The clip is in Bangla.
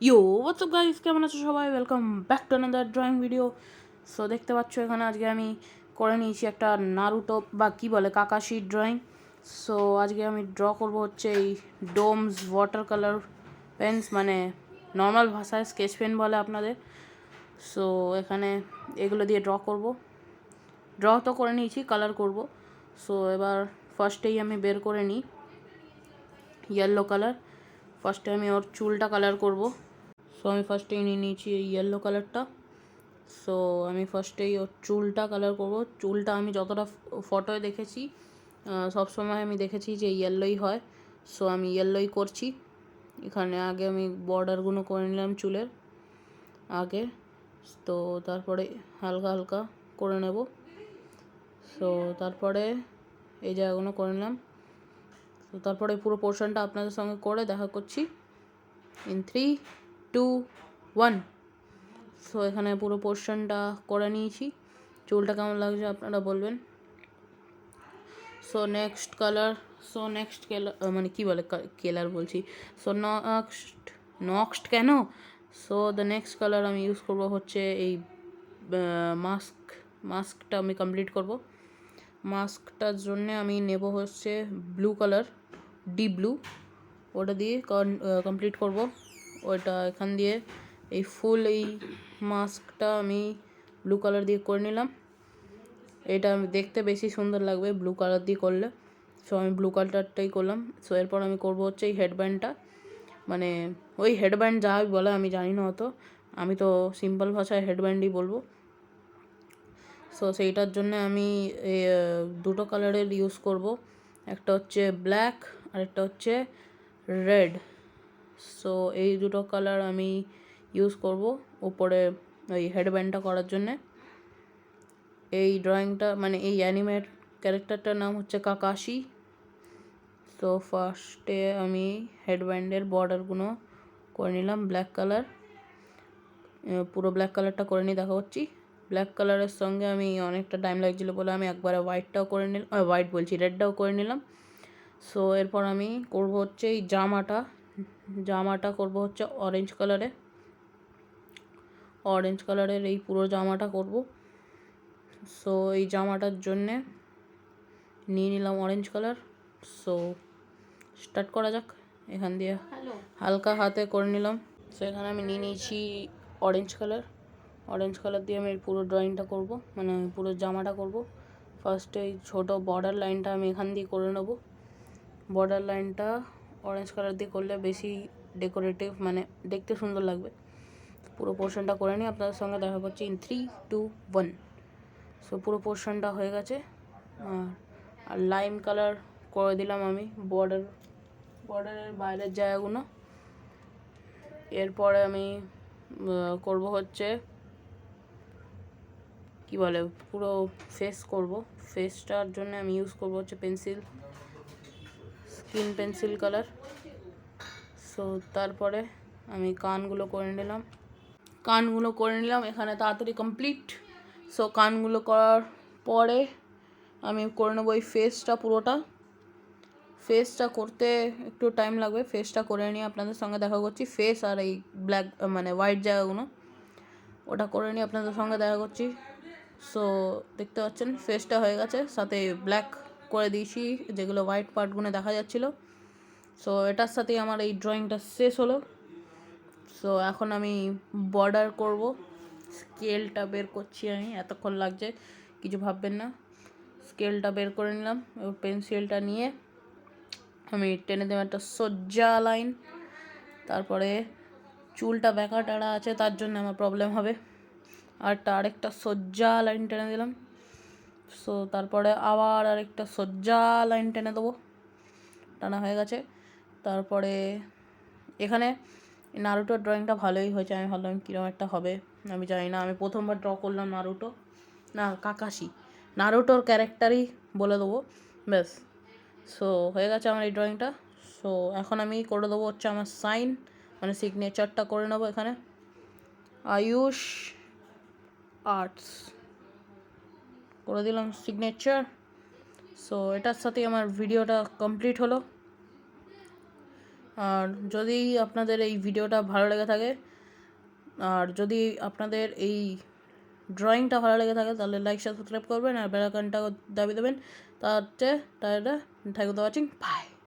ইয়ো হোয়াটসঅ্যাপ গাইস, কেমন আছো সবাই? Welcome back to another drawing video. So দেখতে পাচ্ছ এখানে আজকে আমি করে নিয়েছি একটা নারুটো বা কী বলে কাকাশি ড্রয়িং। সো আজকে আমি ড্র করব হচ্ছে এই ডোমস ওয়াটার কালার পেন্স, মানে নর্মাল ভাষায় স্কেচ পেন বলে আপনাদের। সো এখানে এগুলো দিয়ে ড্র তো করে নিয়েছি, কালার করব। সো এবার ফার্স্টেই আমি বের করে নিই ইয়েলো কালার। ফার্স্টে আমি ওর চুলটা কালার করব। সো আমি ফার্স্টেই নিয়ে নিয়েছি এই ইয়েলো কালারটা। সো আমি ফার্স্টেই ওর চুলটা কালার করব। চুলটা আমি যতটা ফটোয় দেখেছি, সবসময় আমি দেখেছি যে ইয়েলোই হয়। সো আমি ইয়েলোই করছি। এখানে আগে আমি বর্ডারগুলো করে নিলাম চুলের আগে। তো তারপরে হালকা হালকা করে নেব। সো তারপরে এই জায়গাগুলো করে নিলাম। তো তারপরে পুরো পোর্শনটা আপনাদের সঙ্গে করে দেখা করছি ইন 3, 2, 1। সো এখানে পুরো পোর্শনটা করে নিয়েছি। চুলটা কেমন লাগছে আপনারা বলবেন। সো নেক্সট কালার মানে কী বলে কালার বলছি। সো নেক্সট কেন সো দ্য নেক্সট কালার আমি ইউজ করব হচ্ছে এই মাস্কটা আমি কমপ্লিট করব। মাস্কটার জন্য আমি নেব হচ্ছে ব্লু কালার, ডিপ ব্লু। ওটা দিয়ে কমপ্লিট করব। ওটা এখান দিয়ে এই ফুল এই মাস্কটা আমি ব্লু কালার দিয়ে করে নিলাম। এটা দেখতে বেশি সুন্দর লাগবে ব্লু কালার দিয়ে করলে। সো আমি ব্লু কালারটাই করলাম। সো এরপর আমি করব হচ্ছে এই হেডব্যান্ডটা, মানে ওই হেডব্যান্ড যা বলে আমি জানি না অত, আমি তো সিম্পল ভাষায় হেডব্যান্ডই বলবো। সো সেইটার জন্য আমি দুটো কালারের ইউজ করব। একটা হচ্ছে ব্ল্যাক আর একটা হচ্ছে রেড। সো এই দুটো কালার আমি ইউজ করব ওপরে ওই হেডব্যান্ডটা করার জন্যে। এই ড্রয়িংটা মানে এই অ্যানিমেট ক্যারেক্টারটার নাম হচ্ছে কাকাশি। তো ফার্স্টে আমি হেডব্যান্ডের বর্ডারগুলো করে নিলাম ব্ল্যাক কালার। পুরো ব্ল্যাক কালারটা করে নিয়ে দেখা হচ্ছি। ব্ল্যাক কালারের সঙ্গে আমি অনেকটা টাইম লাগছিলো বলে আমি একবারে হোয়াইটটাও করে নিলাম, রেডটাও করে নিলাম। সো এরপর আমি করব হচ্ছে এই জামাটা করব হচ্ছে অরেঞ্জ কালারের এই পুরো জামাটা করব। সো এই জামাটার জন্যে নিয়ে নিলাম অরেঞ্জ কালার। সো স্টার্ট করা যাক। এখান দিয়ে হালকা হাতে করে নিলাম। সো এখানে আমি নিয়ে নিয়েছি অরেঞ্জ কালার দিয়ে আমি পুরো ড্রয়িংটা করব, মানে পুরো জামাটা করব। ফার্স্টে এই ছোটো বর্ডার লাইনটা আমি এখান দিয়ে করে নেব। বর্ডার লাইনটা অরেঞ্জ কালার দিয়ে করলে বেশি ডেকোরেটিভ, মানে দেখতে সুন্দর লাগবে। পুরো পোর্শনটা করে নিই, আপনাদের সঙ্গে দেখা করছি ইন 3, 2, 1। সো পুরো পোর্শনটা হয়ে গেছে। আর লাইম কালার করে দিলাম আমি বর্ডারের বাইরের জায়গাগুলো। এরপরে আমি করব হচ্ছে কি বলে পুরো ফেস করব। ফেসটার জন্য আমি ইউজ করব হচ্ছে স্কিন পেন্সিল কালার। সো তারপরে আমি কানগুলো করে নিলাম এখানে তাড়াতাড়ি কমপ্লিট। সো কানগুলো করার পরে আমি করে নেবো এই ফেসটা করতে একটু টাইম লাগবে। ফেসটা করে নিয়ে আপনাদের সঙ্গে দেখা করছি। ফেস আর এই ব্ল্যাক মানে হোয়াইট জায়গাগুলো ওটা করে নিয়ে আপনাদের সঙ্গে দেখা করছি। সো দেখতে পাচ্ছেন ফেসটা হয়ে গেছে, সাথে ব্ল্যাক করে দিয়েছি যেগুলো হোয়াইট পার্টগুলো দেখা যাচ্ছিলো। সো এটার সাথেই আমার এই ড্রয়িংটা শেষ হলো। সো এখন আমি বর্ডার করব। স্কেলটা বের করছি, আমি এতক্ষণ লাগছে কিছু ভাববেন না। স্কেলটা বের করে নিলাম, এবার পেন্সিলটা নিয়ে আমি টেনে দেবো একটা সোজা লাইন। তারপরে চুলটা বেঁকা টাড়া আছে তার জন্য আমার প্রবলেম হবে। আরেকটা সোজা লাইন টেনে দিলাম। সো তারপরে আবার আরেকটা সোজা লাইন টেনে দেবো। টানা হয়ে গেছে। তারপরে এখানে নারুটোর ড্রয়িংটা ভালোই হয়েছে। আমি ভাবলাম কীরকম একটা হবে, আমি জানি না। আমি প্রথমবার ড্র করলাম কাকাশি নারুটোর ক্যারেক্টারই বলে দেবো ব্যাস। সো হয়ে গেছে আমার এই ড্রয়িংটা। সো এখন আমি করে দেবো হচ্ছে আমার সাইন, মানে সিগনেচারটা করে নেবো এখানে। আয়ুষ আর্টস করে দিলাম সিগনেচার। সো এটার সাথেই আমার ভিডিওটা কমপ্লিট হলো। আর যদি আপনাদের এই ভিডিওটা ভালো লেগে থাকে, আর যদি আপনাদের এই ড্রয়িংটা ভালো লেগে থাকে, তাহলে লাইক সাবস্ক্রাইব করবেন আর বেল আইকনটা দাবি দেবেন। তাহলে thank you for watching, by.